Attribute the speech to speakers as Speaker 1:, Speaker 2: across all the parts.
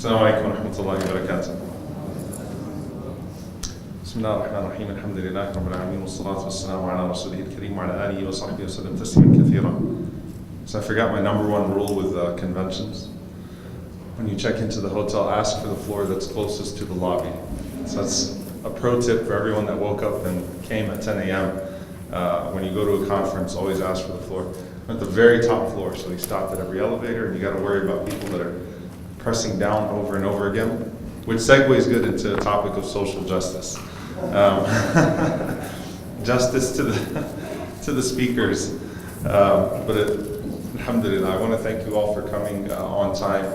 Speaker 1: السلام عليكم ورحمة الله وبركاته. بسم الله الرحمن الرحيم. الحمد لله رب العالمين والصلاة والسلام على رسوله الكريم وعلى آله وصحبه وسلم تسليما كثيرا. So I forgot my number one rule with conventions. When you check into the hotel, ask for the floor that's closest to the lobby. So that's a pro tip for everyone that woke up and came at 10 a.m. When you go to a conference, always ask for the floor. I'm at the very top floor, so we stopped at every elevator, and you got to worry about people that are pressing down over and over again, which segues good into the topic of social justice. Justice to the speakers. Alhamdulillah, I want to thank you all for coming on time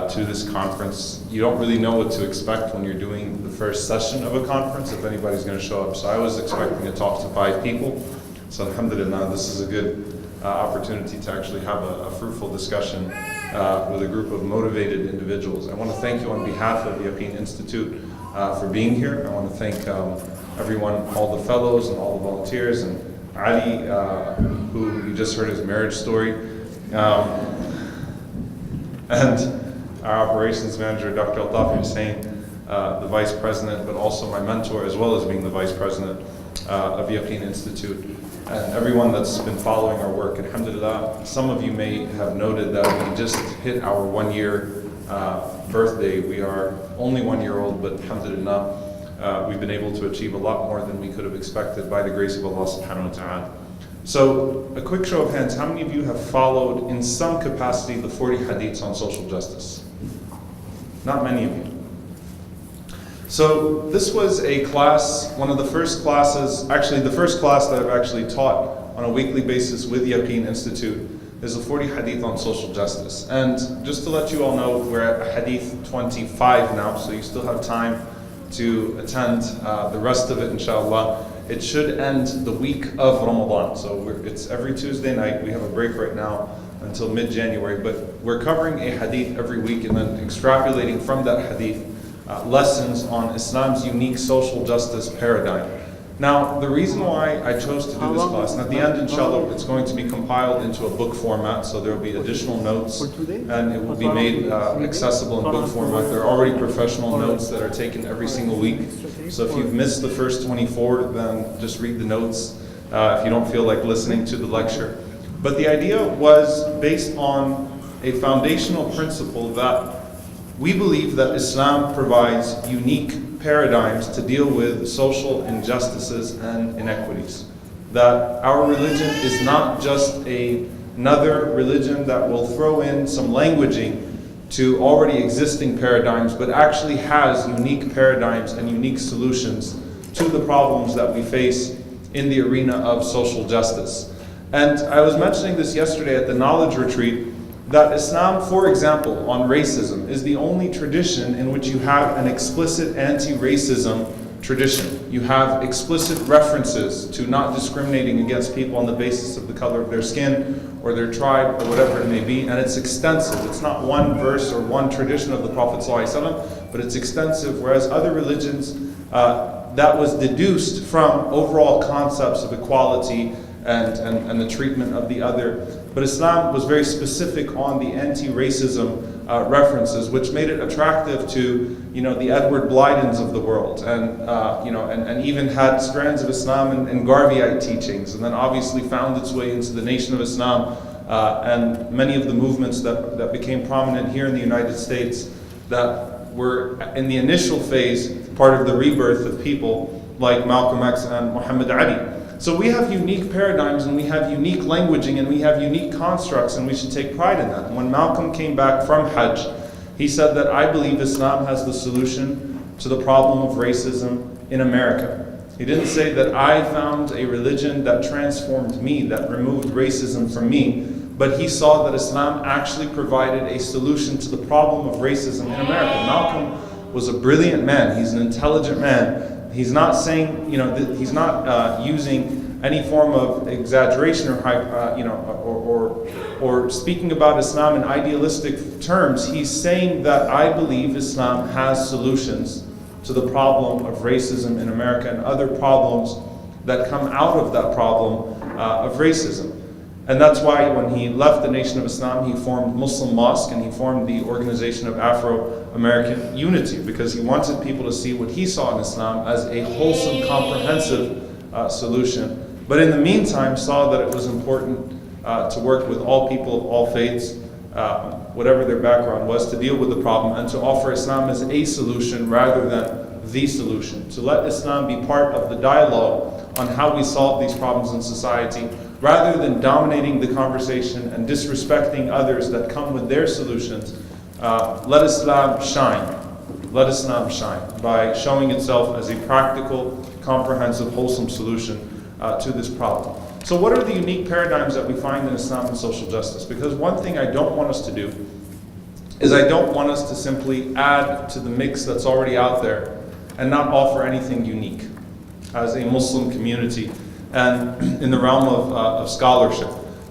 Speaker 1: to this conference. You don't really know what to expect when you're doing the first session of a conference, if anybody's going to show up. So I was expecting to talk to 5 people. So alhamdulillah, this is a good opportunity to actually have a fruitful discussion with a group of motivated individuals. I want to thank you on behalf of the Yaqeen Institute for being here. I want to thank everyone, all the fellows and all the volunteers, and Ali, who you just heard his marriage story, and our operations manager, Dr. Altaf Hussein, the vice president, but also my mentor, as well as being the vice president of Yaqeen Institute, and everyone that's been following our work. Alhamdulillah, some of you may have noted that we just hit our 1-year birthday. We are only 1 year old, but alhamdulillah, we've been able to achieve a lot more than we could have expected by the grace of Allah subhanahu wa ta'ala. So, a quick show of hands, how many of you have followed in some capacity the 40 hadiths on social justice? Not many of you. So, this was a class, one of the first classes, actually the first class that I've actually taught on a weekly basis with Yaqeen Institute is a 40 hadith on social justice. And just to let you all know, we're at hadith 25 now, so you still have time to attend the rest of it, inshallah. It should end the week of Ramadan. So it's every Tuesday night. We have a break right now until mid-January, but we're covering a hadith every week and then extrapolating from that hadith lessons on Islam's unique social justice paradigm. Now, the reason why I chose to do this class, and at the end, inshallah, it's going to be compiled into a book format, so there will be additional notes, and it will be made accessible in book format. There are already professional notes that are taken every single week. So if you've missed the first 24, then just read the notes if you don't feel like listening to the lecture. But the idea was based on a foundational principle that we believe that Islam provides unique paradigms to deal with social injustices and inequities. That our religion is not just another religion that will throw in some languaging to already existing paradigms, but actually has unique paradigms and unique solutions to the problems that we face in the arena of social justice. And I was mentioning this yesterday at the knowledge retreat, that Islam, for example, on racism, is the only tradition in which you have an explicit anti-racism tradition. You have explicit references to not discriminating against people on the basis of the color of their skin or their tribe or whatever it may be, and it's extensive. It's not one verse or one tradition of the Prophet ﷺ, but it's extensive, whereas other religions, that was deduced from overall concepts of equality and the treatment of the other. But Islam was very specific on the anti-racism references, which made it attractive to, the Edward Blydens of the world, and and even had strands of Islam and Garveyite teachings, and then obviously found its way into the Nation of Islam and many of the movements that became prominent here in the United States that were in the initial phase part of the rebirth of people like Malcolm X and Muhammad Ali. So we have unique paradigms, and we have unique languaging, and we have unique constructs, and we should take pride in that. And when Malcolm came back from Hajj, he said that I believe Islam has the solution to the problem of racism in America. He didn't say that I found a religion that transformed me, that removed racism from me, but he saw that Islam actually provided a solution to the problem of racism in America. Malcolm was a brilliant man. He's an intelligent man. He's not saying, he's not using any form of exaggeration or speaking about Islam in idealistic terms. He's saying that I believe Islam has solutions to the problem of racism in America and other problems that come out of that problem of racism. And that's why when he left the Nation of Islam, he formed Muslim Mosque and he formed the Organization of Afro-American Unity, because he wanted people to see what he saw in Islam as a wholesome, comprehensive solution. But in the meantime, saw that it was important to work with all people of all faiths, whatever their background was, to deal with the problem and to offer Islam as a solution rather than the solution. To let Islam be part of the dialogue on how we solve these problems in society, rather than dominating the conversation and disrespecting others that come with their solutions. Let Islam shine. Let Islam shine by showing itself as a practical, comprehensive, wholesome solution to this problem. So what are the unique paradigms that we find in Islam and social justice? Because one thing I don't want us to do is I don't want us to simply add to the mix that's already out there and not offer anything unique as a Muslim community and in the realm of scholarship.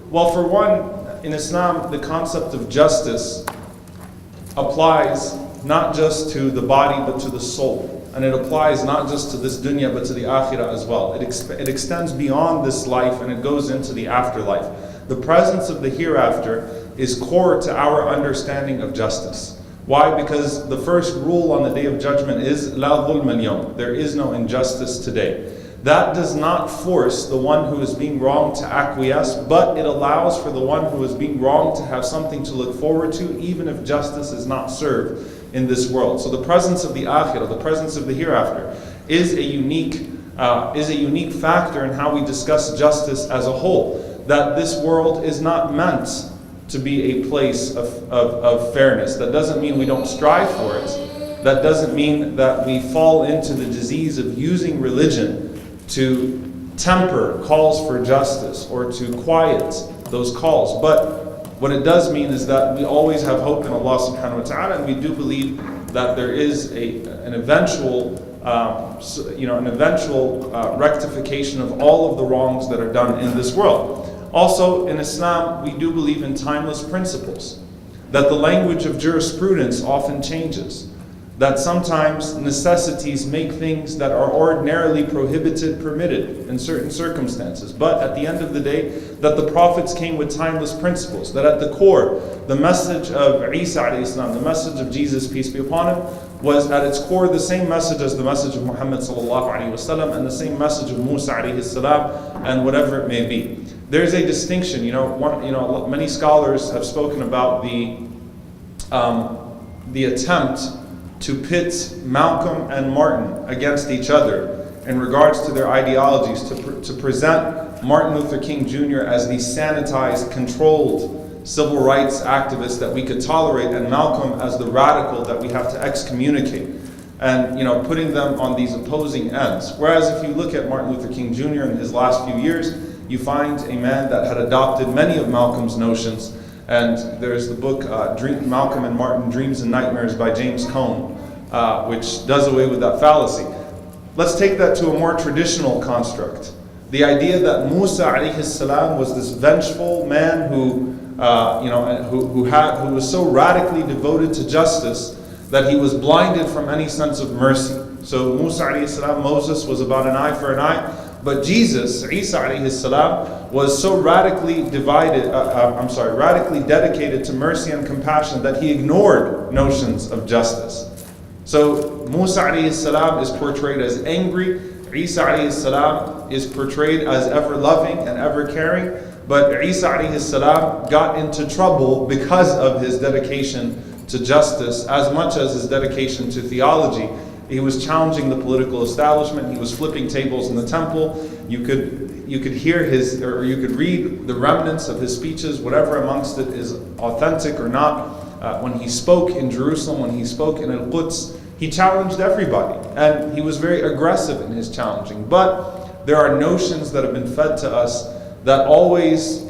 Speaker 1: Well, for one, in Islam, the concept of justice applies not just to the body, but to the soul. And it applies not just to this dunya, but to the akhirah as well. It extends beyond this life and it goes into the afterlife. The presence of the hereafter is core to our understanding of justice. Why? Because the first rule on the Day of Judgment is La dhulm al-yawm. There is no injustice today. That does not force the one who is being wronged to acquiesce, but it allows for the one who is being wronged to have something to look forward to, even if justice is not served in this world. So the presence of the akhirah, the presence of the hereafter, is a unique factor in how we discuss justice as a whole. That this world is not meant to be a place of fairness. That doesn't mean we don't strive for it. That doesn't mean that we fall into the disease of using religion to temper calls for justice or to quiet those calls. But what it does mean is that we always have hope in Allah subhanahu wa ta'ala, and we do believe that there is an eventual rectification of all of the wrongs that are done in this world. Also, in Islam, we do believe in timeless principles, that the language of jurisprudence often changes, that sometimes necessities make things that are ordinarily prohibited permitted in certain circumstances. But at the end of the day, that the prophets came with timeless principles, that at the core, the message of Isa alayhi salam, the message of Jesus, peace be upon him, was at its core the same message as the message of Muhammad sallallahu alaihi wasallam and the same message of Musa alayhi salam, and whatever it may be. There's a distinction, many scholars have spoken about the attempt to pit Malcolm and Martin against each other in regards to their ideologies, to present Martin Luther King Jr. as the sanitized, controlled civil rights activist that we could tolerate, and Malcolm as the radical that we have to excommunicate, and putting them on these opposing ends. Whereas if you look at Martin Luther King Jr. in his last few years, you find a man that had adopted many of Malcolm's notions. And there's the book Malcolm and Martin, Dreams and Nightmares by James Cone, which does away with that fallacy. Let's take that to a more traditional construct. The idea that Musa alayhi salam was this vengeful man who was so radically devoted to justice that he was blinded from any sense of mercy. So Musa alayhi salam, Moses, was about an eye for an eye. But Jesus, Isa alayhi salam, was so radically dedicated to mercy and compassion that he ignored notions of justice. So Musa alayhi salam is portrayed as angry, Isa alayhi salam is portrayed as ever loving and ever caring, but Isa alayhi salam got into trouble because of his dedication to justice as much as his dedication to theology. He was challenging the political establishment. He was flipping tables in the temple. You could hear you could read the remnants of his speeches, whatever amongst it is authentic or not. When he spoke in Jerusalem, when he spoke in Al-Quds, he challenged everybody, and he was very aggressive in his challenging. But there are notions that have been fed to us that always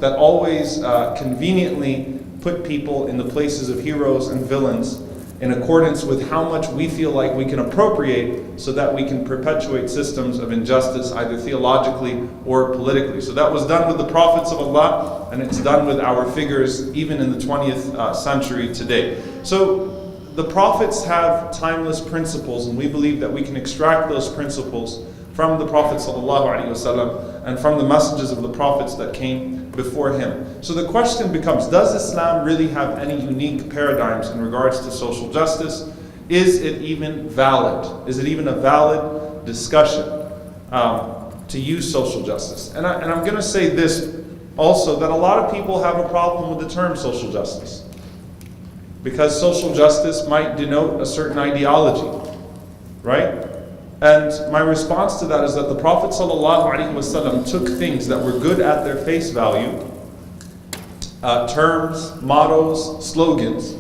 Speaker 1: conveniently put people in the places of heroes and villains, in accordance with how much we feel like we can appropriate so that we can perpetuate systems of injustice, either theologically or politically. So that was done with the prophets of Allah, and it's done with our figures even in the 20th century today. So the prophets have timeless principles, and we believe that we can extract those principles from the Prophet ﷺ and from the messages of the prophets that came before him. So the question becomes, does Islam really have any unique paradigms in regards to social justice? Is it even valid? Is it even a valid discussion to use social justice? And I'm going to say this also, that a lot of people have a problem with the term social justice, because social justice might denote a certain ideology, right? And my response to that is that the Prophet ﷺ took things that were good at their face value, terms, mottos, slogans,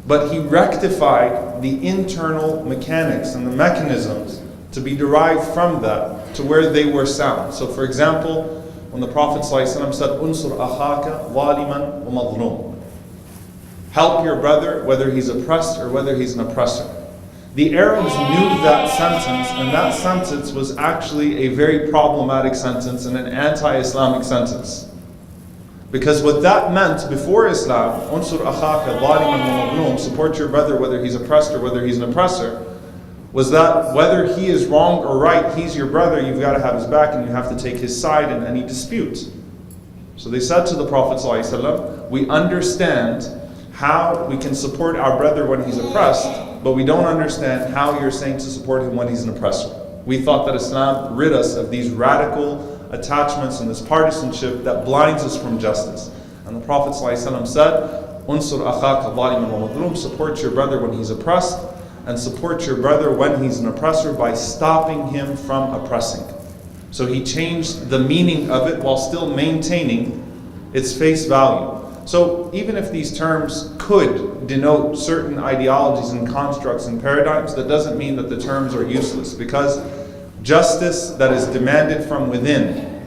Speaker 1: but he rectified the internal mechanics and the mechanisms to be derived from that to where they were sound. So for example, when the Prophet ﷺ said, "Unsur akhaka waliman wa madlum," help your brother whether he's oppressed or whether he's an oppressor. The Arabs knew that sentence, and that sentence was actually a very problematic sentence and an anti-Islamic sentence. Because what that meant before Islam, "Unsur akhaka waliman wa madlum," support your brother whether he's oppressed or whether he's an oppressor, was that whether he is wrong or right, he's your brother, you've got to have his back and you have to take his side in any dispute. So they said to the Prophet ﷺ, we understand how we can support our brother when he's oppressed, but we don't understand how you're saying to support him when he's an oppressor. We thought that Islam rid us of these radical attachments and this partisanship that blinds us from justice. And the Prophet ﷺ said, "Unsur akhaka zaliman wa madlum," support your brother when he's oppressed, and support your brother when he's an oppressor by stopping him from oppressing. So he changed the meaning of it while still maintaining its face value. So even if these terms could denote certain ideologies and constructs and paradigms, that doesn't mean that the terms are useless, because justice that is demanded from within,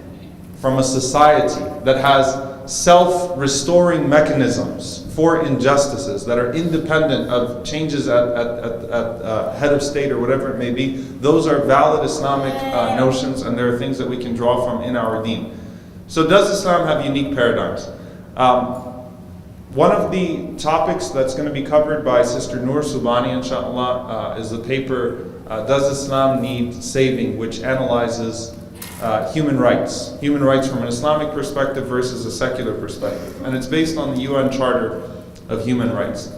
Speaker 1: from a society that has self-restoring mechanisms for injustices that are independent of changes at head of state or whatever it may be, those are valid Islamic notions, and there are things that we can draw from in our deen. So does Islam have unique paradigms? One of the topics that's going to be covered by Sister Noor Subhani, inshallah, is the paper, Does Islam Need Saving?, which analyzes human rights from an Islamic perspective versus a secular perspective. And it's based on the UN Charter of Human Rights.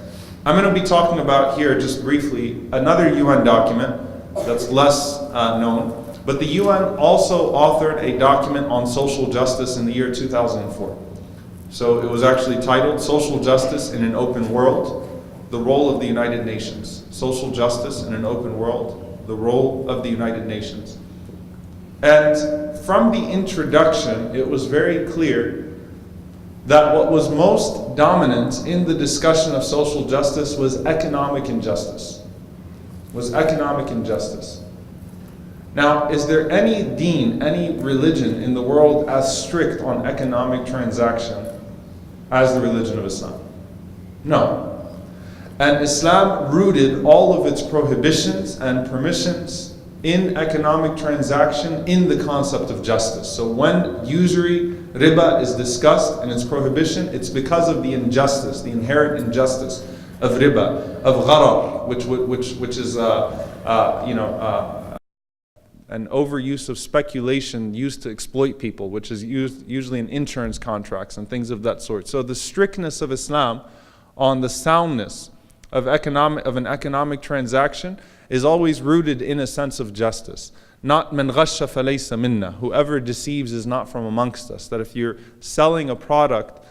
Speaker 1: I'm going to be talking about here, just briefly, another UN document that's less known. But the UN also authored a document on social justice in the year 2004. So it was actually titled Social Justice in an Open World, the Role of the United Nations. Social Justice in an Open World, the Role of the United Nations. And from the introduction, it was very clear that what was most dominant in the discussion of social justice was economic injustice. Now, is there any deen, any religion in the world as strict on economic transaction as the religion of Islam? No. And Islam rooted all of its prohibitions and permissions in economic transaction in the concept of justice. So when usury, riba, is discussed and its prohibition, it's because of the injustice, the inherent injustice of riba, of gharar, which is an overuse of speculation used to exploit people, which is used usually in insurance contracts and things of that sort. So the strictness of Islam on the soundness of an economic transaction is always rooted in a sense of justice. Not man ghasha falaysa minna, whoever deceives is not from amongst us. That if you're selling a product,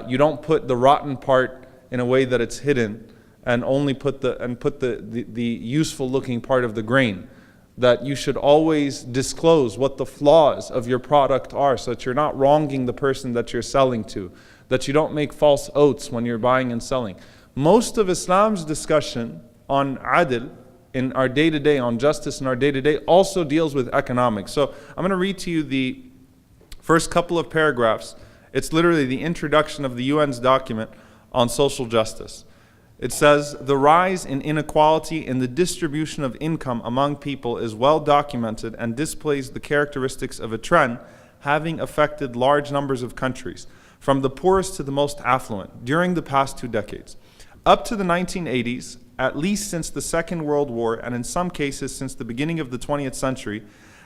Speaker 1: you don't put the rotten part in a way that it's hidden, and only put the useful looking part of the grain. That you should always disclose what the flaws of your product are, so that you're not wronging the person that you're selling to. That you don't make false oaths when you're buying and selling. Most of Islam's discussion on adl in our day-to-day, on justice in our day-to-day, also deals with economics. So I'm going to read to you the first couple of paragraphs. It's literally the introduction of the UN's document on social justice. It says, "The rise in inequality in the distribution of income among people is well documented and displays the characteristics of a trend having affected large numbers of countries, from the poorest to the most affluent, during the past 2 decades. Up to the 1980s, at least since the Second World War, and in some cases since the beginning of the 20th century,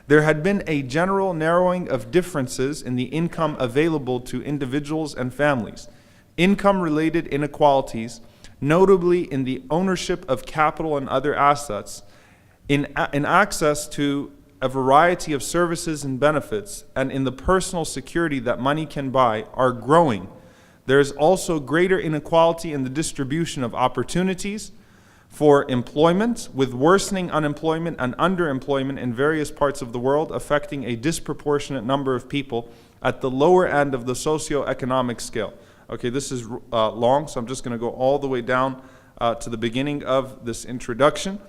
Speaker 2: There had been a general narrowing of differences in the income available to individuals and families, income-related inequalities, notably in the ownership of capital and other assets, in access to a variety of services and benefits, and in the personal security that money can buy, are growing. There is also greater inequality in the distribution of opportunities for employment, with worsening unemployment and underemployment in various parts of the world affecting a disproportionate number of people at the lower end of the socio-economic scale. Okay, this is long, so I'm just going to go all the way down to the beginning of this introduction.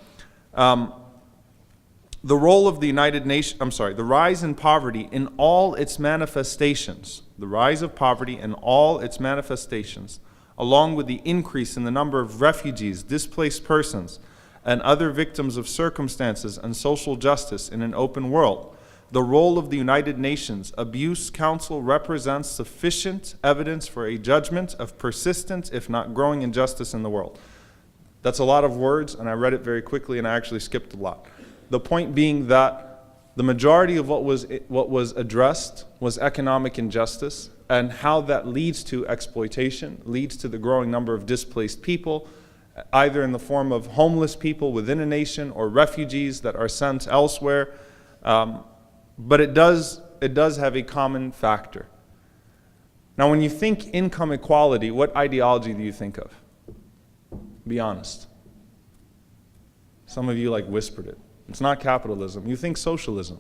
Speaker 2: The role of the United Nations, the rise in poverty in all its manifestations, the rise of poverty in all its manifestations, along with the increase in the number of refugees, displaced persons, and other victims of circumstances and social justice in an open world. The role of the United Nations Abuse Council represents sufficient evidence for a judgment of persistent, if not growing, injustice in the world. That's a lot of words, and I read it very quickly, and I actually skipped a lot. The point being that the majority of what was addressed was economic injustice, and how that leads to exploitation, leads to the growing number of displaced people, either in the form of homeless people within a nation or refugees that are sent elsewhere. But it does have a common factor. Now, when you think income equality, what ideology do you think of? Be honest. Some of you whispered it. It's not capitalism. You think socialism.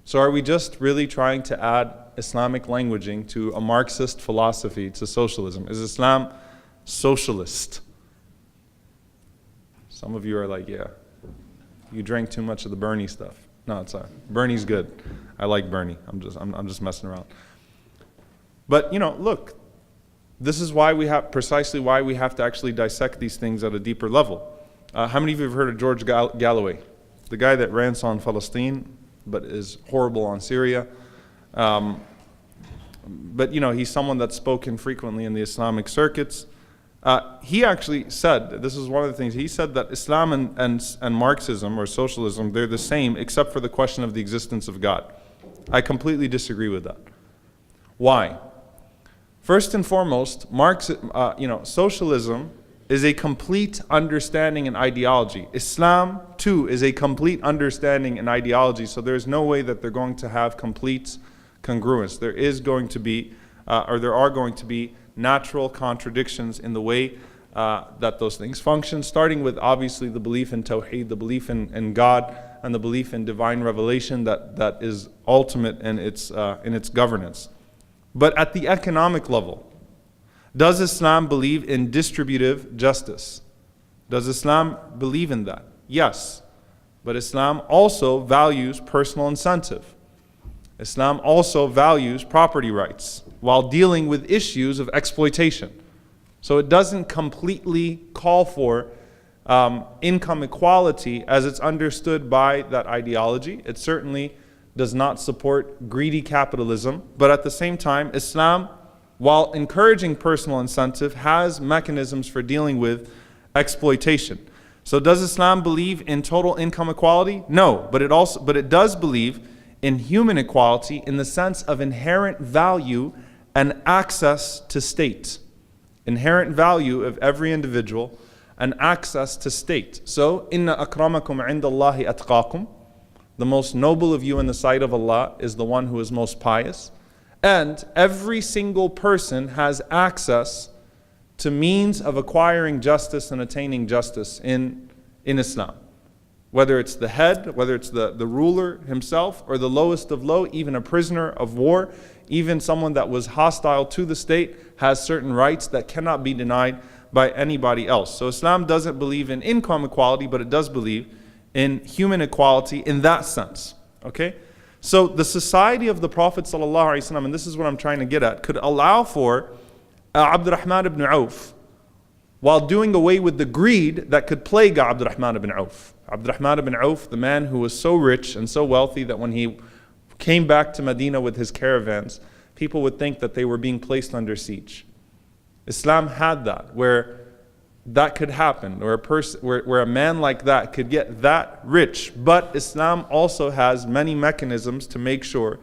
Speaker 2: So are we just really trying to add Islamic languaging to a Marxist philosophy to socialism? Is Islam socialist? Some of you are like, yeah, you drank too much of the Bernie stuff. No, it's not. Bernie's good. I like Bernie. I'm just messing around. But look, this is precisely why we have to actually dissect these things at a deeper level. How many of you have heard of George Galloway, the guy that rants on Palestine but is horrible on Syria? But he's someone that's spoken frequently in the Islamic circuits. He actually said, this is one of the things, he said that Islam and Marxism or socialism, they're the same except for the question of the existence of God. I completely disagree with that. Why? First and foremost, socialism is a complete understanding and ideology. Islam, too, is a complete understanding and ideology, so there's no way that they're going to have complete congruence. There is going to be, there are going to be natural contradictions in the way that those things function, starting with obviously the belief in Tawheed, the belief in God, and the belief in divine revelation that is ultimate in its governance. But at the economic level, does Islam believe in distributive justice? Does Islam believe in that? Yes. But Islam also values personal incentive. Islam also values property rights while dealing with issues of exploitation. So it doesn't completely call for income equality as it's understood by that ideology. It certainly does not support greedy capitalism, but at the same time, Islam, while encouraging personal incentive, has mechanisms for dealing with exploitation. So does Islam believe in total income equality? No, but it does believe in human equality in the sense of inherent value and access to state. Inherent value of every individual and access to state. So, inna akramakum indallahi atqakum. The most noble of you in the sight of Allah is the one who is most pious. And every single person has access to means of acquiring justice and attaining justice in Islam. Whether it's the head, whether it's the ruler himself, or the lowest of low, even a prisoner of war, even someone that was hostile to the state has certain rights that cannot be denied by anybody else. So Islam doesn't believe in income equality, but it does believe in human equality in that sense. Okay? So the society of the Prophet ﷺ, and this is what I'm trying to get at, could allow for Abdurrahman ibn Auf while doing away with the greed that could plague Abdurrahman ibn Auf. Abdurrahman ibn Auf, the man who was so rich and so wealthy that when he came back to Medina with his caravans, people would think that they were being placed under siege. Islam had that, where that could happen, or where a man like that could get that rich. But Islam also has many mechanisms to make sure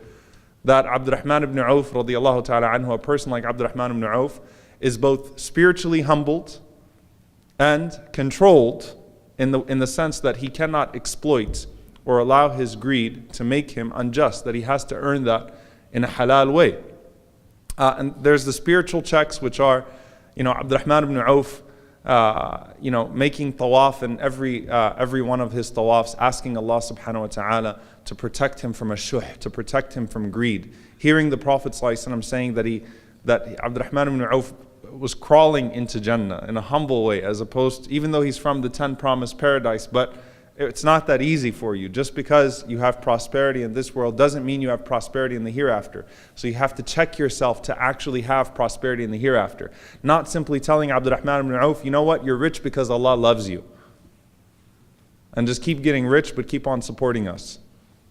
Speaker 2: that Abdurrahman ibn Auf radiallahu ta'ala anhu, a person like Abdurrahman ibn Auf, is both spiritually humbled and controlled in the sense that he cannot exploit or allow his greed to make him unjust, that he has to earn that in a halal way. And there's the spiritual checks, which are, Abdurrahman ibn Auf, making tawaf, and every one of his tawafs asking Allah subhanahu wa ta'ala to protect him from a shuh, to protect him from greed. Hearing the Prophet ﷺ saying that Abdurrahman ibn Auf was crawling into Jannah in a humble way, as opposed to, even though he's from the 10 promised paradise, but it's not that easy for you. Just because you have prosperity in this world doesn't mean you have prosperity in the hereafter. So you have to check yourself to actually have prosperity in the hereafter. Not simply telling Abdurrahman ibn Auf, you know what, you're rich because Allah loves you, and just keep getting rich but keep on supporting us.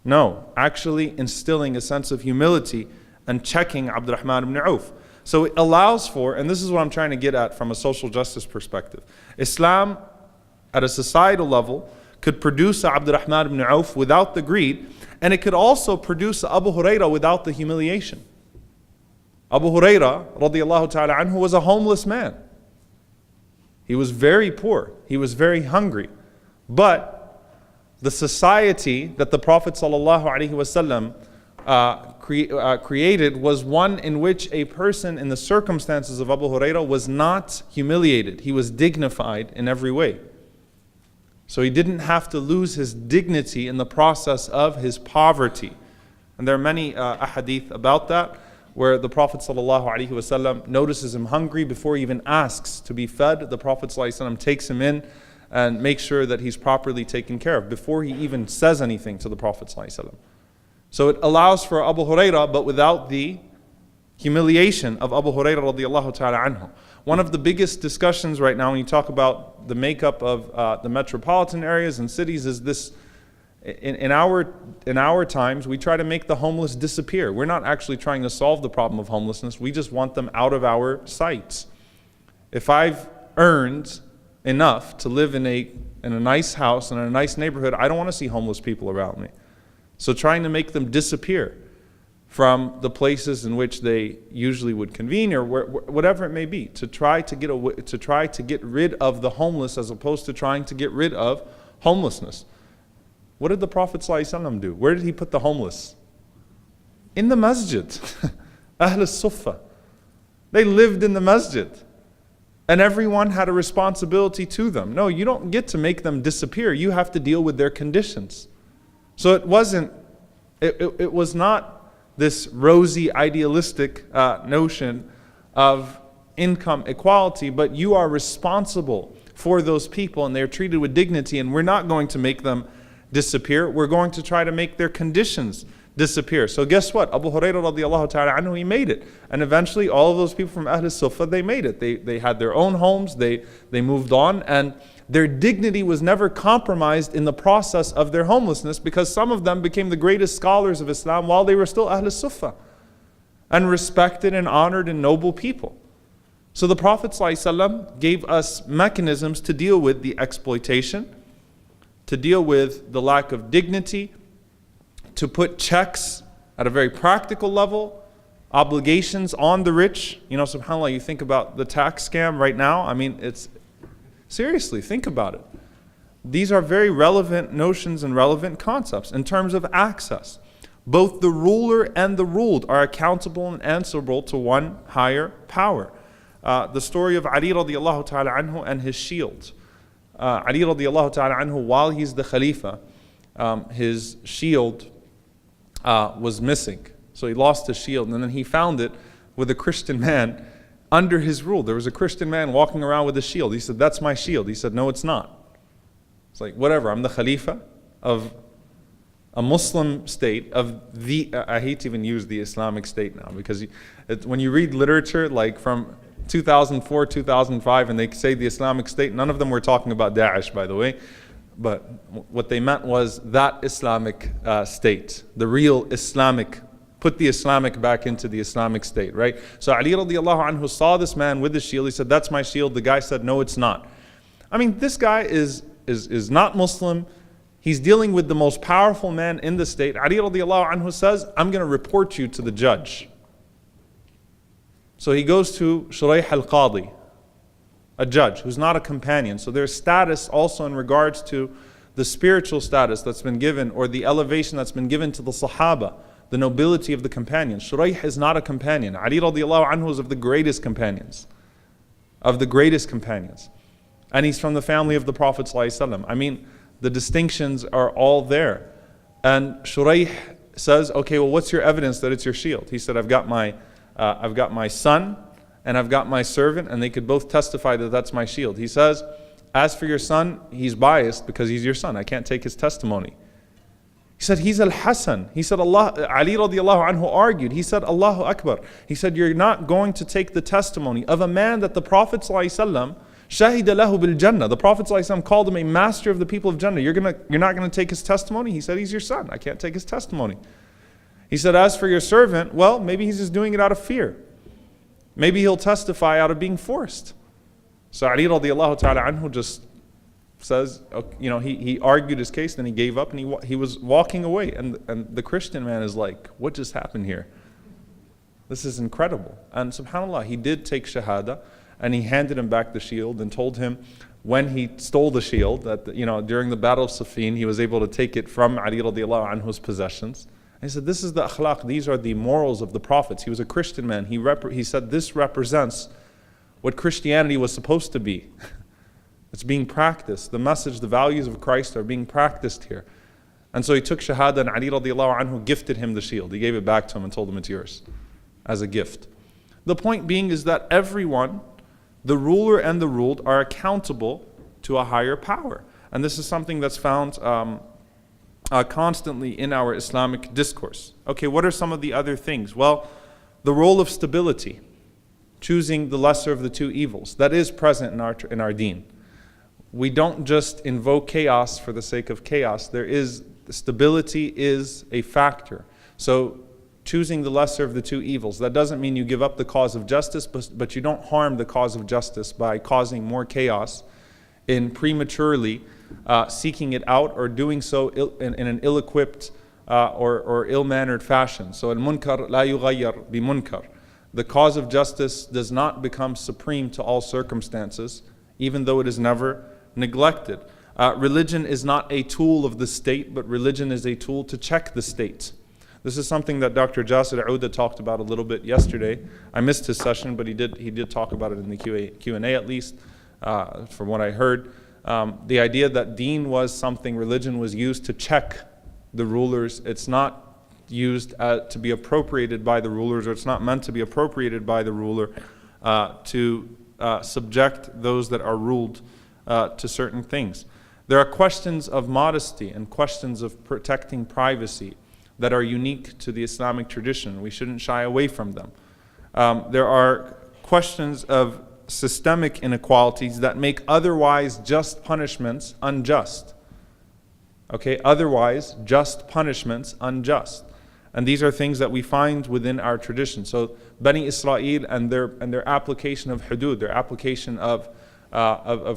Speaker 2: No, actually instilling a sense of humility and checking Abdurrahman ibn Auf. So it allows for, and this is what I'm trying to get at from a social justice perspective, Islam at a societal level could produce Abdurrahman ibn Auf without the greed, and it could also produce Abu Hurairah without the humiliation. Abu Hurairah radiallahu ta'ala anhu was a homeless man. He was very poor. He was very hungry. But the society that the Prophet sallallahu alaihi wasallam created was one in which a person in the circumstances of Abu Hurairah was not humiliated. He was dignified in every way. So he didn't have to lose his dignity in the process of his poverty. And there are many ahadith about that, where the Prophet ﷺ notices him hungry before he even asks to be fed. The Prophet ﷺ takes him in and makes sure that he's properly taken care of before he even says anything to the Prophet ﷺ. So it allows for Abu Hurairah, but without the humiliation of Abu Hurairah radiallahu ta'ala anhu. One of the biggest discussions right now when you talk about the makeup of the metropolitan areas and cities is this: in our times, we try to make the homeless disappear. We're not actually trying to solve the problem of homelessness. We just want them out of our sights. If I've earned enough to live in a nice house and in a nice neighborhood, I don't want to see homeless people around me. So trying to make them disappear from the places in which they usually would convene, or whatever it may be, to try to get rid of the homeless as opposed to trying to get rid of homelessness. What did the Prophet ﷺ do? Where did he put the homeless? In the masjid. Ahl al-Suffah. They lived in the masjid. And everyone had a responsibility to them. No, you don't get to make them disappear. You have to deal with their conditions. So it was not this rosy, idealistic notion of income equality, but you are responsible for those people and they're treated with dignity, and we're not going to make them disappear. We're going to try to make their conditions disappear. So guess what? Abu Hurairah radiallahu ta'ala anhu, he made it. And eventually all of those people from Ahl al-Suffah, they made it. They had their own homes, they moved on, and their dignity was never compromised in the process of their homelessness, because some of them became the greatest scholars of Islam while they were still Ahl al-Suffah, and respected and honored and noble people. So the Prophet ﷺ gave us mechanisms to deal with the exploitation, to deal with the lack of dignity, to put checks at a very practical level, obligations on the rich. SubhanAllah, you think about the tax scam right now. I mean, seriously, think about it. These are very relevant notions and relevant concepts in terms of access. Both the ruler and the ruled are accountable and answerable to one higher power. The story of Ali radiallahu ta'ala anhu and his shield. Ali radiallahu ta'ala anhu, while he's the Khalifa, his shield was missing. So he lost his shield, and then he found it with a Christian man under his rule. There was a Christian man walking around with a shield. He said, "That's my shield." He said, "No, it's not." It's like, whatever, I'm the Khalifa of a Muslim state, I hate to even use the Islamic state now, because when you read literature like from 2004, 2005, and they say the Islamic state, none of them were talking about Daesh, by the way. But what they meant was that Islamic state, the real Islamic, put the Islamic back into the Islamic state, right? So Ali radiallahu anhu saw this man with the shield. He said, "That's my shield." The guy said, "No, it's not." I mean, this guy is not Muslim. He's dealing with the most powerful man in the state. Ali radiallahu anhu says, I'm going to report you to the judge. So he goes to Shuraih al-Qadi, a judge who's not a companion. So there's status also in regards to the spiritual status that's been given, or the elevation that's been given to the Sahaba, the nobility of the companions. Shuraih is not a companion. Ali radiallahu anhu is of the greatest companions. Of the greatest companions. And he's from the family of the Prophet ﷺ. I mean, the distinctions are all there. And Shuraih says, okay, well, what's your evidence that it's your shield? He said, I've got my son and I've got my servant, and they could both testify that that's my shield. He says, as for your son, he's biased because he's your son. I can't take his testimony. He said, he's Al-Hasan. He said, Ali radiallahu anhu argued. He said, Allahu Akbar. He said, you're not going to take the testimony of a man that the Prophet ﷺ shahida lahu bil Jannah. The Prophet ﷺ called him a master of the people of Jannah. You're not going to take his testimony? He said, he's your son. I can't take his testimony. He said, as for your servant, well, maybe he's just doing it out of fear. Maybe he'll testify out of being forced. So Ali radiallahu ta'ala anhu just says, he argued his case, then he gave up, and he was walking away. And the Christian man is like, what just happened here? This is incredible. And subhanAllah, he did take shahada, and he handed him back the shield and told him when he stole the shield that during the battle of Siffin, he was able to take it from Ali radiallahu anhu's possessions. And he said, this is the akhlaq, these are the morals of the prophets. He was a Christian man. He said this represents what Christianity was supposed to be. It's being practiced. The message, the values of Christ are being practiced here. And so he took shahada, and Ali radiallahu anhu gifted him the shield. He gave it back to him and told him it's yours as a gift. The point being is that everyone, the ruler and the ruled, are accountable to a higher power. And this is something that's found constantly in our Islamic discourse. Okay, what are some of the other things? Well, the role of stability, choosing the lesser of the two evils, that is present in our deen. We don't just invoke chaos for the sake of chaos. Stability is a factor. So choosing the lesser of the two evils, that doesn't mean you give up the cause of justice, but you don't harm the cause of justice by causing more chaos in prematurely seeking it out, or doing so in an ill-equipped or ill-mannered fashion. So al-munkar la yughayyar bi munkar. The cause of justice does not become supreme to all circumstances, even though it is never neglected. Religion is not a tool of the state, but religion is a tool to check the state. This is something that Dr. Jasir Auda talked about a little bit yesterday. I missed his session, but he did talk about it in the Q&A at least, from what I heard. The idea that deen was something, religion was used to check the rulers. It's not used to be appropriated by the rulers, or it's not meant to be appropriated by the ruler to subject those that are ruled to certain things. There are questions of modesty and questions of protecting privacy that are unique to the Islamic tradition. We shouldn't shy away from them. There are questions of systemic inequalities that make otherwise just punishments unjust. Okay, otherwise just punishments unjust. And these are things that we find within our tradition. So Bani Israel and their application of hudud, their application of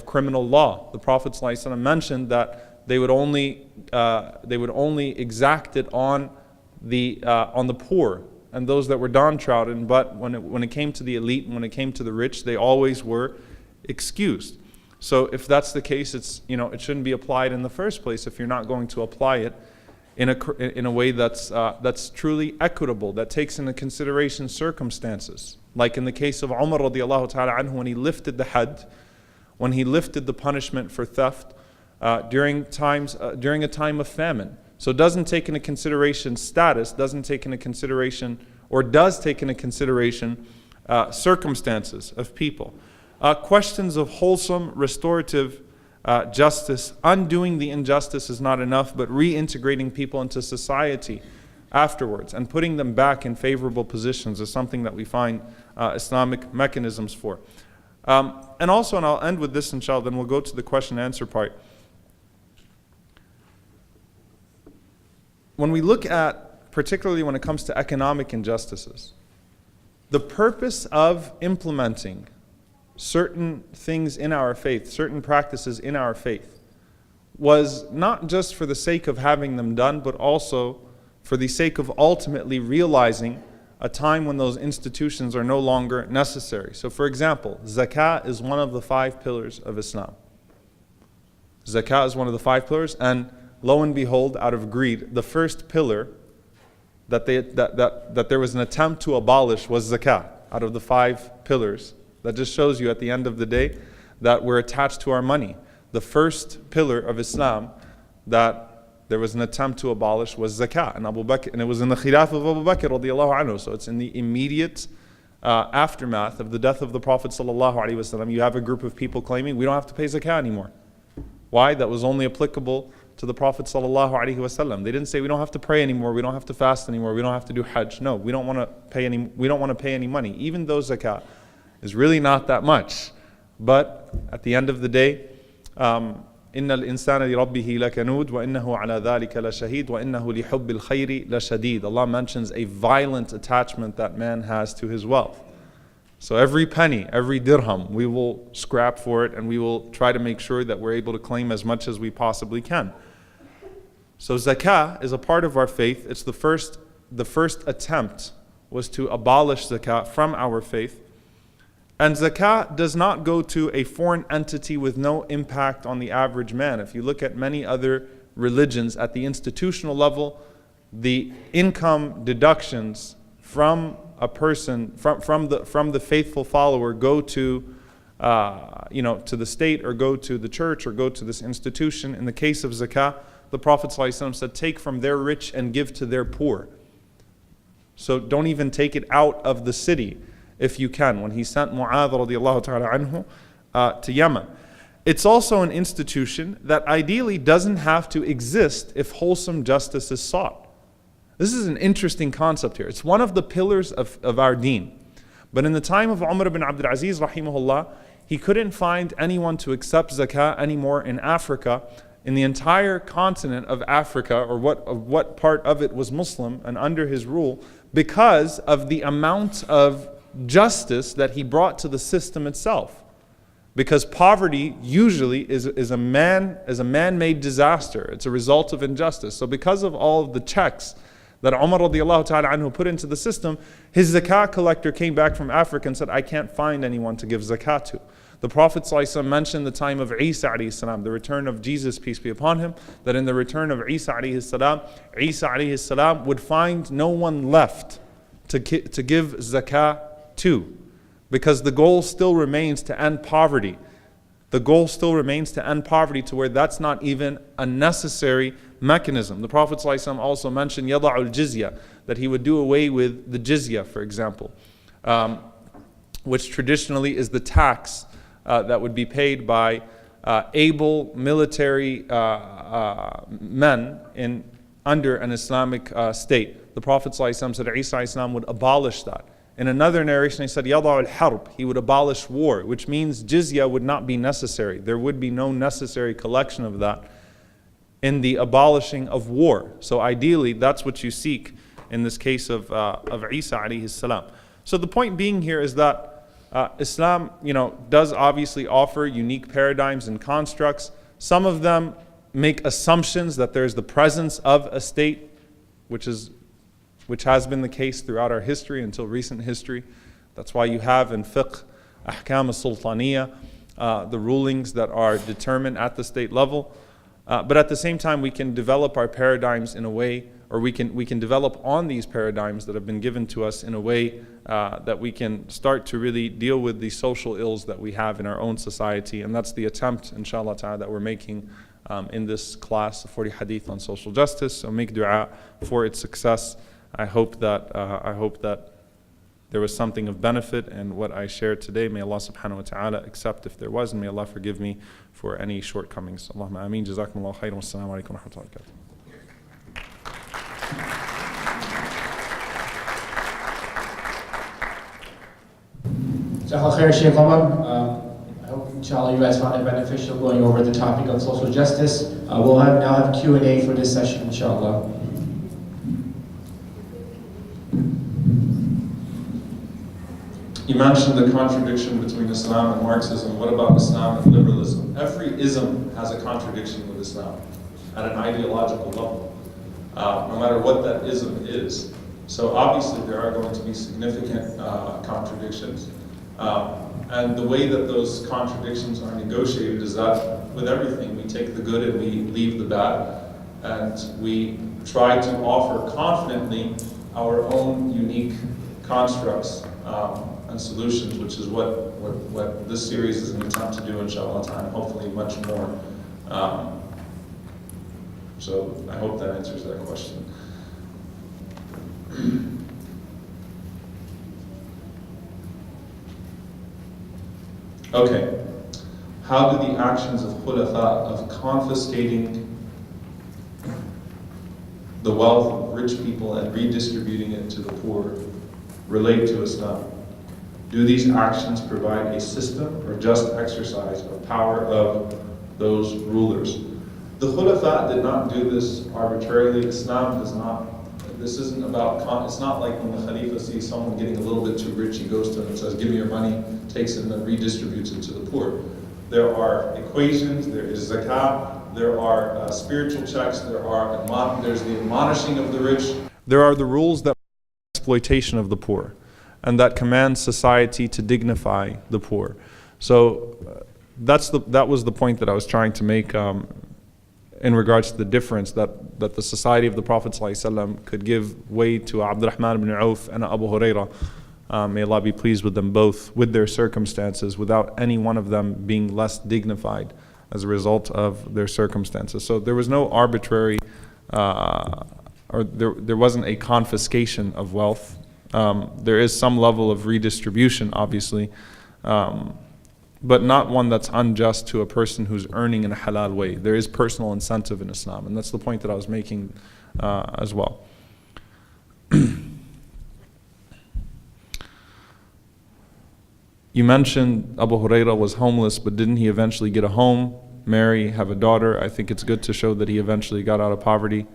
Speaker 2: criminal law. The Prophet ﷺ mentioned that they would only exact it on the poor and those that were downtrodden, but when it came to the elite and when it came to the rich, they always were excused. So if that's the case, it shouldn't be applied in the first place if you're not going to apply it in a way that's truly equitable, that takes into consideration circumstances. Like in the case of Umar radiallahu ta'ala anhu, when he lifted the had, when he lifted the punishment for theft during a time of famine. So it doesn't take into consideration status, doesn't take into consideration, or does take into consideration circumstances of people. Questions of wholesome, restorative justice. Undoing the injustice is not enough, but reintegrating people into society afterwards and putting them back in favorable positions is something that we find Islamic mechanisms for. And also, and I'll end with this inshallah, then we'll go to the question and answer part. When we look at, particularly when it comes to economic injustices, the purpose of implementing certain things in our faith, certain practices in our faith, was not just for the sake of having them done, but also for the sake of ultimately realizing a time when those institutions are no longer necessary. So for example, zakah is one of the 5 pillars of Islam. Zakah is one of the 5 pillars, and lo and behold, out of greed, the first pillar that there was an attempt to abolish was zakah, out of the 5 pillars. That just shows you at the end of the day that we're attached to our money. The first pillar of Islam that there was an attempt to abolish was zakah, and Abu Bakr, and it was in the khilaf of Abu Bakr radiallahu anhu. So it's in the immediate aftermath of the death of the Prophet sallallahu alaihi wasallam. You have a group of people claiming we don't have to pay zakah anymore. Why? That was only applicable to the Prophet sallallahu alaihi wasallam. They didn't say we don't have to pray anymore, we don't have to fast anymore, we don't have to do Hajj. No, we don't want to pay any money, even though zakah is really not that much. But at the end of the day, إن الإنسان لربه لكنود وإنه على ذلك لشهيد وإنه لحب الخير لشديد. Allah mentions a violent attachment that man has to his wealth. So every penny, every dirham, we will scrap for it, and we will try to make sure that we're able to claim as much as we possibly can. So zakah is a part of our faith. It's the first attempt was to abolish zakah from our faith. And zakah does not go to a foreign entity with no impact on the average man. If you look at many other religions at the institutional level, the income deductions from a person, from the faithful follower, go to to the state, or go to the church, or go to this institution. In the case of zakah, the Prophet ﷺ said, take from their rich and give to their poor. So don't even take it out of the city if you can, when he sent Mu'adh radiallahu ta'ala anhu to Yemen. It's also an institution that ideally doesn't have to exist if wholesome justice is sought. This is an interesting concept here. It's one of the pillars of our deen. But in the time of Umar ibn Abdul Aziz rahimahullah, he couldn't find anyone to accept zakah anymore in Africa, in the entire continent of Africa, or what part of it was Muslim and under his rule, because of the amount of justice that he brought to the system itself. Because poverty usually is a man-made disaster. It's a result of injustice. So because of all of the checks that Umar radiallahu ta'ala anhu put into the system, his zakah collector came back from Africa and said, I can't find anyone to give zakah to. The Prophet ﷺ mentioned the time of Isa alayhi salam, the return of Jesus, peace be upon him, that in the return of Isa alayhi salam would find no one left to give zakah to, because the goal still remains to end poverty. The goal still remains to end poverty to where that's not even a necessary mechanism. The Prophet ﷺ also mentioned yada'ul jizya, that he would do away with the jizya, for example, which traditionally is the tax that would be paid by able military men under an Islamic state. The Prophet ﷺ said Isa ﷺ would abolish that. In another narration, he said, Yada'u al-harb, he would abolish war, which means jizya would not be necessary. There would be no necessary collection of that in the abolishing of war. So ideally, that's what you seek in this case of Isa alayhi salam. So the point being here is that Islam, does obviously offer unique paradigms and constructs. Some of them make assumptions that there's the presence of a state, which has been the case throughout our history until recent history. That's why you have in fiqh, ahkam al-sultaniyya, the rulings that are determined at the state level. But at the same time, we can develop our paradigms in a way, or we can develop on these paradigms that have been given to us in a way that we can start to really deal with the social ills that we have in our own society. And that's the attempt, inshallah ta'ala, that we're making in this class, 40 hadith on social justice. So make dua for its success. I hope that there was something of benefit in what I shared today. May Allah subhanahu wa ta'ala accept if there was, and may Allah forgive me for any shortcomings. Allahumma ameen. Jazakumullahu khairan. Wassalamu alaikum wa rahmatullahi wa barakatuh.
Speaker 3: Jazakallah khair, Shaykh Omar. I hope, inshallah, you guys found it beneficial going over the topic of social justice. We'll now have Q&A for this session, inshallah.
Speaker 1: You mentioned the contradiction between Islam and Marxism. What about Islam and liberalism? Every ism has a contradiction with Islam at an ideological level, no matter what that ism is. So obviously there are going to be significant contradictions. And the way that those contradictions are negotiated is that with everything, we take the good and we leave the bad, and we try to offer confidently our own unique constructs and solutions, which is what this series is an attempt to do, inshallah ta'ala, hopefully much more. So I hope that answers that question. Okay, how do the actions of khulafa of confiscating the wealth of rich people and redistributing it to the poor relate to Islam? Do these actions provide a system or just exercise of power of those rulers? The khulafa did not do this arbitrarily. Islam does not. This isn't about, it's not like when the Khalifa sees someone getting a little bit too rich, he goes to them and says, give me your money, takes it and then redistributes it to the poor. There are equations, there is zakat, there are spiritual checks, there's the admonishing of the rich.
Speaker 2: There are the rules that exploitation of the poor, and that command society to dignify the poor. So that was the point that I was trying to make in regards to the difference that the society of the Prophet ﷺ could give way to Abdurrahman ibn Auf and Abu Hurairah. May Allah be pleased with them both, with their circumstances, without any one of them being less dignified as a result of their circumstances. So there was no arbitrary, or there wasn't a confiscation of wealth. There is some level of redistribution, obviously, but not one that's unjust to a person who's earning in a halal way. There is personal incentive in Islam, and that's the point that I was making as well. You mentioned Abu Hurairah was homeless, but didn't he eventually get a home, marry, have a daughter? I think it's good to show that he eventually got out of poverty,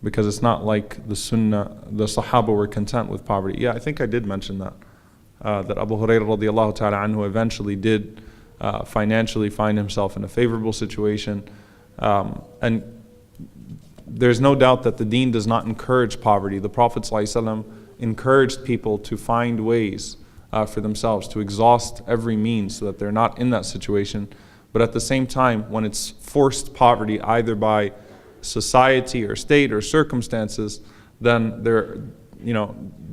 Speaker 2: because it's not like the Sunnah, the Sahaba were content with poverty. Yeah, I think I did mention that. That Abu Hurairah radiallahu ta'ala anhu eventually did financially find himself in a favorable situation. And there's no doubt that the deen does not encourage poverty. The Prophet ﷺ encouraged people to find ways for themselves, to exhaust every means so that they're not in that situation. But at the same time, when it's forced poverty, either by society or state or circumstances, then there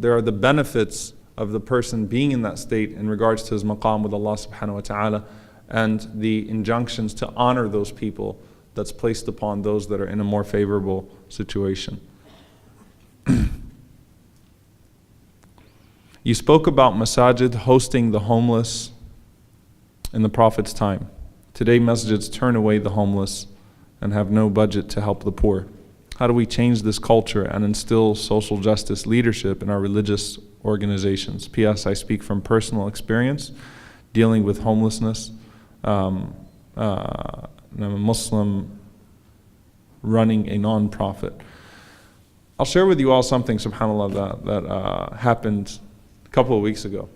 Speaker 2: are the benefits of the person being in that state in regards to his maqam with Allah subhanahu wa ta'ala, and the injunctions to honor those people that's placed upon those that are in a more favorable situation. You spoke about masajid hosting the homeless in the Prophet's time. Today masjids turn away the homeless and have no budget to help the poor. How do we change this culture and instill social justice leadership in our religious organizations? P.S. I speak from personal experience dealing with homelessness. I'm a Muslim running a non-profit. I'll share with you all something, subhanAllah, that happened a couple of weeks ago.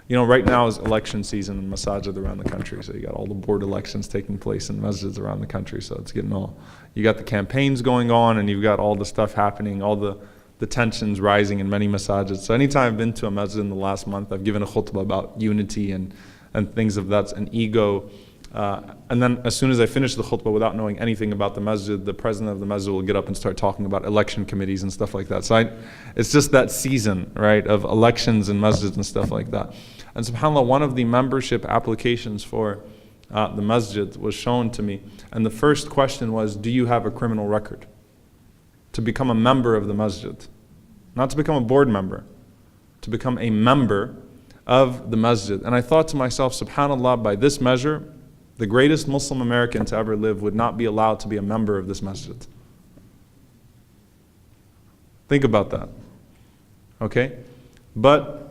Speaker 2: You know, right now is election season in masajid around the country, so you got all the board elections taking place in masjids around the country, so it's getting all, you got the campaigns going on, and you've got all the stuff happening, all the tensions rising in many masajids. So anytime I've been to a masjid in the last month, I've given a khutbah about unity and things of that, and ego. And then as soon as I finish the khutbah, without knowing anything about the masjid, the president of the masjid will get up and start talking about election committees and stuff like that. So it's just that season, right, of elections and masjids and stuff like that. And subhanAllah, one of the membership applications for the masjid was shown to me. And the first question was, do you have a criminal record? To become a member of the masjid. Not to become a board member. To become a member of the masjid. And I thought to myself, subhanAllah, by this measure, the greatest Muslim American to ever live would not be allowed to be a member of this masjid. Think about that. Okay? But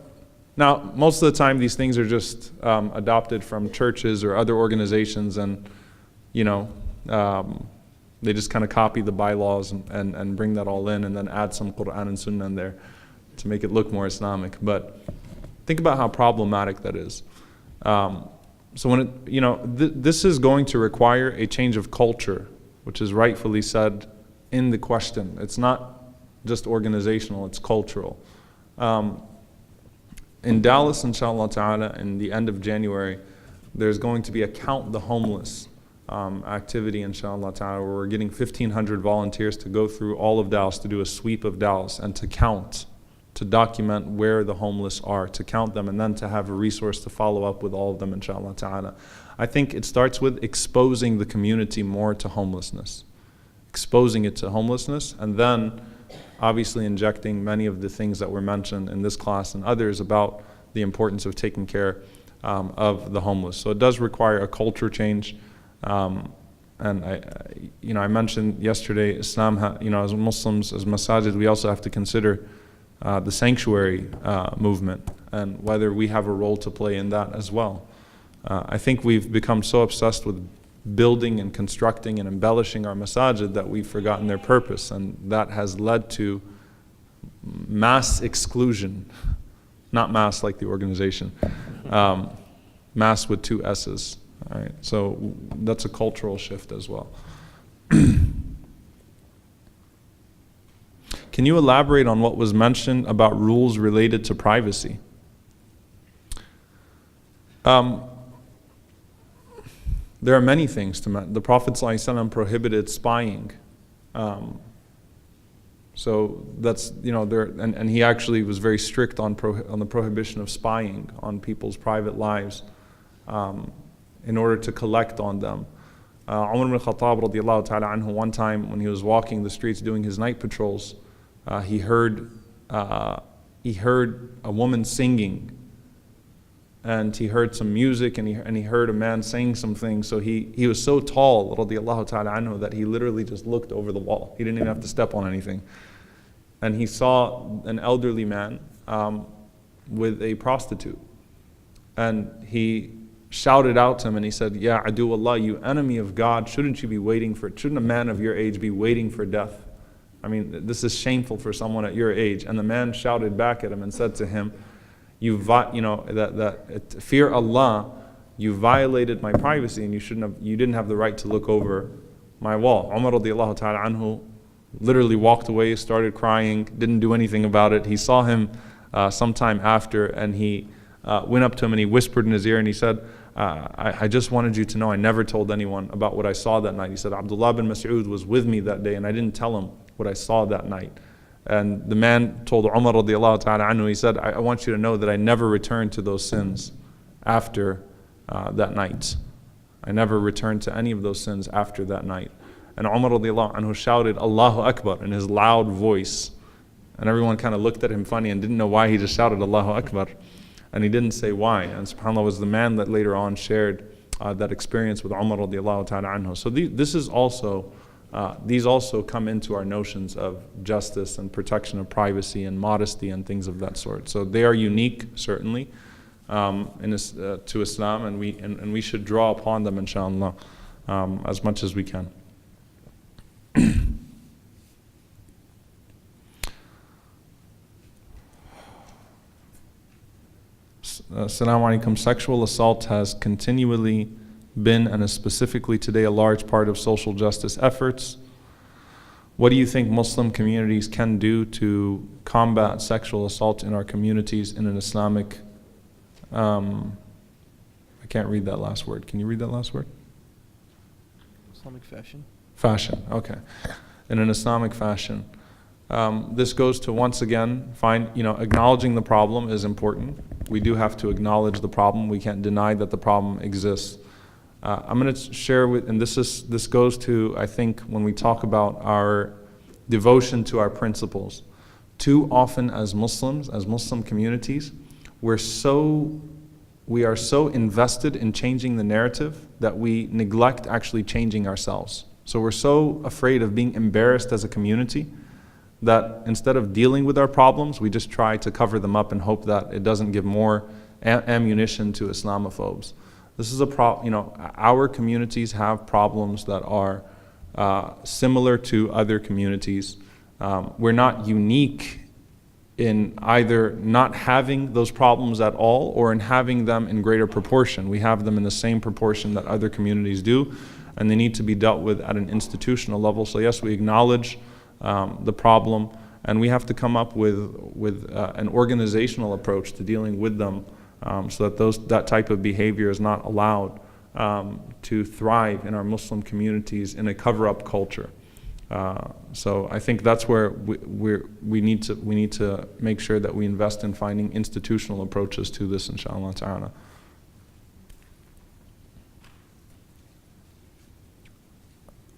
Speaker 2: now, most of the time, these things are just adopted from churches or other organizations, and they just kind of copy the bylaws and bring that all in, and then add some Quran and Sunnah in there to make it look more Islamic. But Think about how problematic that is. So when this is going to require a change of culture, which is rightfully said in the question. It's not just organizational, it's cultural. In Dallas, inshallah ta'ala, in the end of January, there's going to be a Count the Homeless activity, inshallah ta'ala, where we're getting 1,500 volunteers to go through all of Dallas, to do a sweep of Dallas, and to count, to document where the homeless are, to count them, and then to have a resource to follow up with all of them, inshallah ta'ala. I think it starts with exposing the community more to homelessness. Exposing it to homelessness, and then obviously injecting many of the things that were mentioned in this class and others about the importance of taking care of the homeless. So it does require a culture change. And I mentioned yesterday, Islam, as Muslims, as masajid, we also have to consider the sanctuary movement and whether we have a role to play in that as well. I think we've become so obsessed with building and constructing and embellishing our masajid that we've forgotten their purpose, and that has led to mass exclusion. Not mass like the organization, mass with 2 S's. All right, so that's a cultural shift as well. Can you elaborate on what was mentioned about rules related to privacy? There are many things to mention. The Prophet ﷺ prohibited spying. So that's, and he actually was very strict on the prohibition of spying on people's private lives in order to collect on them. Umar ibn Khattab radiallahu ta'ala anhu, one time when he was walking the streets doing his night patrols, he heard a woman singing, and he heard some music, and he heard a man saying some things. So he was so tall, radiallahu ta'ala anhu, that he literally just looked over the wall. He didn't even have to step on anything. And he saw an elderly man with a prostitute. And he shouted out to him and he said, "Ya adu Allah, you enemy of God, shouldn't a man of your age be waiting for death? I mean, this is shameful for someone at your age." And the man shouted back at him and said to him, fear Allah, you violated my privacy and you didn't have the right to look over my wall. Umar radiallahu ta'ala anhu literally walked away, started crying, didn't do anything about it. He saw him sometime after, and he went up to him and he whispered in his ear and he said, I just wanted you to know I never told anyone about what I saw that night. He said, Abdullah bin Mas'ud was with me that day and I didn't tell him what I saw that night. And the man told Umar radiallahu ta'ala anhu, he said, I want you to know that I never returned to those sins after that night. I never returned to any of those sins after that night. And Umar radiallahu anhu shouted, Allahu Akbar, in his loud voice. And everyone kind of looked at him funny and didn't know why he just shouted Allahu Akbar. And he didn't say why. And subhanAllah was the man that later on shared that experience with Umar radiallahu ta'ala anhu. So these also come into our notions of justice and protection of privacy and modesty and things of that sort. So they are unique, certainly, to Islam, and we should draw upon them, inshallah, as much as we can. Assalamu alaikum. Sexual assault has continually been and is specifically today a large part of social justice efforts. What do you think Muslim communities can do to combat sexual assault in our communities in an Islamic, I can't read that last word. Can you read that last word?
Speaker 4: Islamic fashion.
Speaker 2: Fashion, okay. In an Islamic fashion. This goes to, once again, acknowledging the problem is important. We do have to acknowledge the problem. We can't deny that the problem exists. I'm going to share and this goes to, I think, when we talk about our devotion to our principles. Too often as Muslims, as Muslim communities, we are so invested in changing the narrative that we neglect actually changing ourselves. So we're so afraid of being embarrassed as a community that instead of dealing with our problems, we just try to cover them up and hope that it doesn't give more ammunition to Islamophobes. This is our communities have problems that are similar to other communities. We're not unique in either not having those problems at all or in having them in greater proportion. We have them in the same proportion that other communities do, and they need to be dealt with at an institutional level. So yes, we acknowledge the problem, and we have to come up with an organizational approach to dealing with them, so that that type of behavior is not allowed to thrive in our Muslim communities in a cover-up culture. So I think that's where we need to make sure that we invest in finding institutional approaches to this, inshallah ta'ala.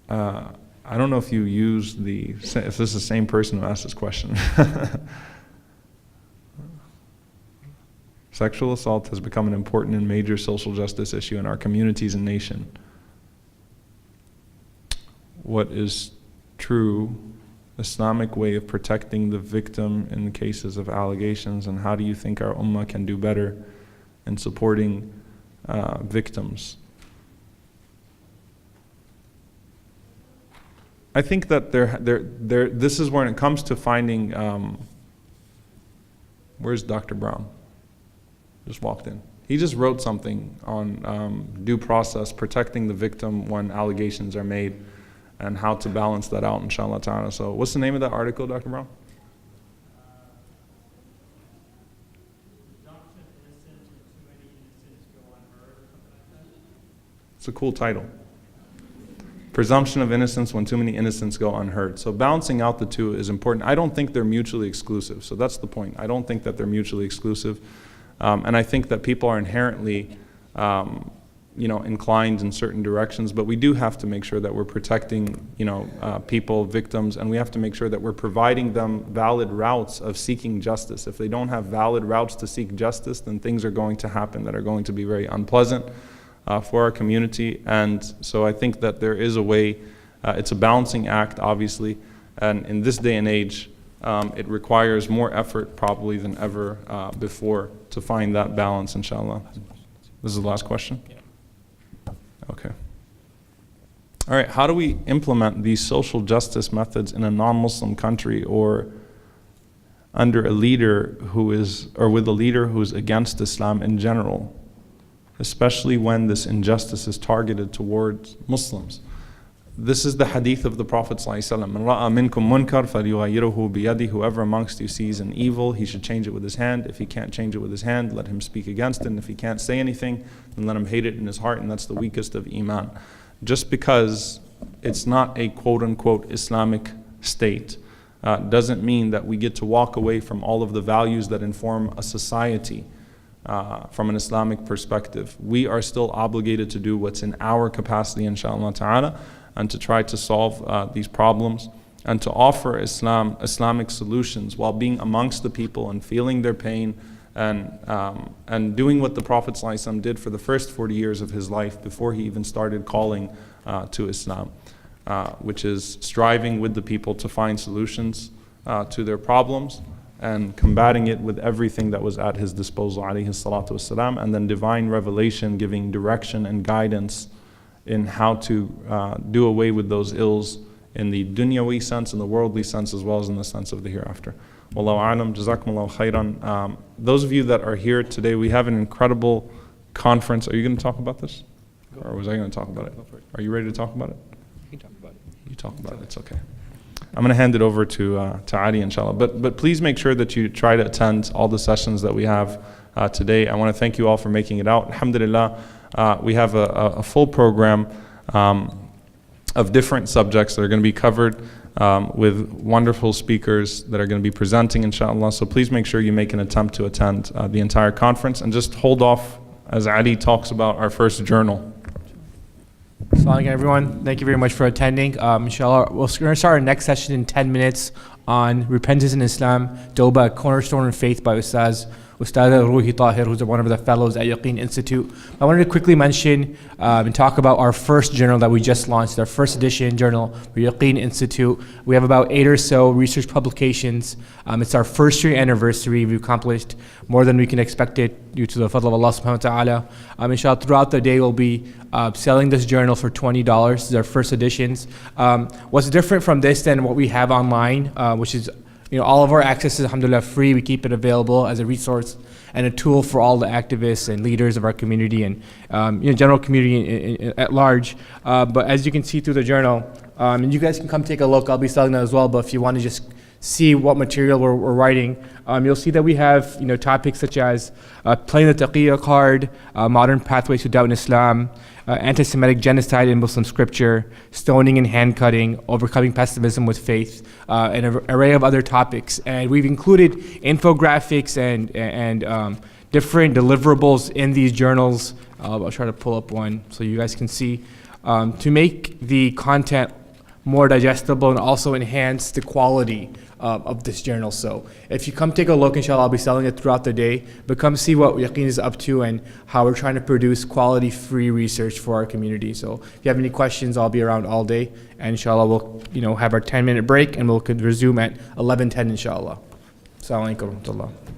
Speaker 2: I don't know if you use if this is the same person who asked this question. Sexual assault has become an important and major social justice issue in our communities and nation. What is true Islamic way of protecting the victim in cases of allegations, and how do you think our ummah can do better in supporting victims? I think that this is when it comes to finding, where's Dr. Brown? Just walked in. He just wrote something on due process, protecting the victim when allegations are made, and how to balance that out, inshallah ta'ala. So what's the name of that article, Dr. Brown? It's a cool title. Presumption of innocence when too many innocents go unheard. So balancing out the two is important. I don't think they're mutually exclusive. So that's the point. I don't think that they're mutually exclusive. And I think that people are inherently inclined in certain directions, but we do have to make sure that we're protecting, people, victims, and we have to make sure that we're providing them valid routes of seeking justice. If they don't have valid routes to seek justice, then things are going to happen that are going to be very unpleasant for our community. And so I think that there is a way, it's a balancing act, obviously, and in this day and age, it requires more effort probably than ever before to find that balance, inshallah. This is the last question? Yeah. Okay. All right, how do we implement these social justice methods in a non-Muslim country or under a leader with a leader who is against Islam in general, especially when this injustice is targeted towards Muslims? This is the hadith of the Prophet ﷺ. مَنْ رَأَى مِنْكُمْ مُنْكَرْ فَلْيُغَيِّرْهُ بِيَدِهِ. Whoever amongst you sees an evil, he should change it with his hand. If he can't change it with his hand, let him speak against it. And if he can't say anything, then let him hate it in his heart, and that's the weakest of iman. Just because it's not a quote-unquote Islamic state doesn't mean that we get to walk away from all of the values that inform a society from an Islamic perspective. We are still obligated to do what's in our capacity, inshallah ta'ala, and to try to solve these problems and to offer Islamic solutions while being amongst the people and feeling their pain and doing what the Prophet ﷺ did for the first 40 years of his life before he even started calling to Islam, which is striving with the people to find solutions to their problems and combating it with everything that was at his disposal, alayhi salatu wassalam, and then divine revelation giving direction and guidance in how to do away with those ills in the dunyawi sense, in the worldly sense, as well as in the sense of the hereafter. Wallahu a'lam, jazakumullahu khairan. Those of you that are here today, we have an incredible conference. Are you going to talk about this? Or was I going to talk about it? Are you ready to talk about it?
Speaker 4: You can talk about it.
Speaker 2: You talk about it, it's okay. I'm going to hand it over to Ali, inshallah. But please make sure that you try to attend all the sessions that we have today. I want to thank you all for making it out. Alhamdulillah. We have a full program of different subjects that are going to be covered with wonderful speakers that are going to be presenting, inshallah. So please make sure you make an attempt to attend the entire conference, and just hold off as Ali talks about our first journal.
Speaker 3: Assalamu alaikum, everyone. Thank you very much for attending. Inshallah, we're going to start our next session in 10 minutes on repentance in Islam, Tawbah, Cornerstone of Faith by Ustaz Ruhi Tahir, who's one of the fellows at Yaqeen Institute. I wanted to quickly mention and talk about our first journal that we just launched, our first edition journal for Yaqeen Institute. We have about 8 or so research publications. It's our first year anniversary. We've accomplished more than we can expect it due to the fadl of Allah subhanahu wa ta'ala. Inshallah, throughout the day we'll be selling this journal for $20. This is our first editions. What's different from this than what we have online, which is all of our access is, alhamdulillah, free. We keep it available as a resource and a tool for all the activists and leaders of our community and general community at large. But as you can see through the journal, and you guys can come take a look. I'll be selling that as well. But if you want to just see what material we're writing, you'll see that we have topics such as playing the taqiyya card, modern pathways to doubt in Islam, anti-Semitic genocide in Muslim scripture, stoning and hand cutting, overcoming pessimism with faith, and an array of other topics. And we've included infographics and different deliverables in these journals. I'll try to pull up one so you guys can see, to make the content more digestible and also enhance the quality of this journal. So if you come take a look, inshallah, I'll be selling it throughout the day, but come see what Yaqeen is up to and how we're trying to produce quality free research for our community. So if you have any questions, I'll be around all day, and inshallah we'll have our 10-minute break and we'll resume at 11:10 inshallah. Assalamu alaikum wa rahmatullah.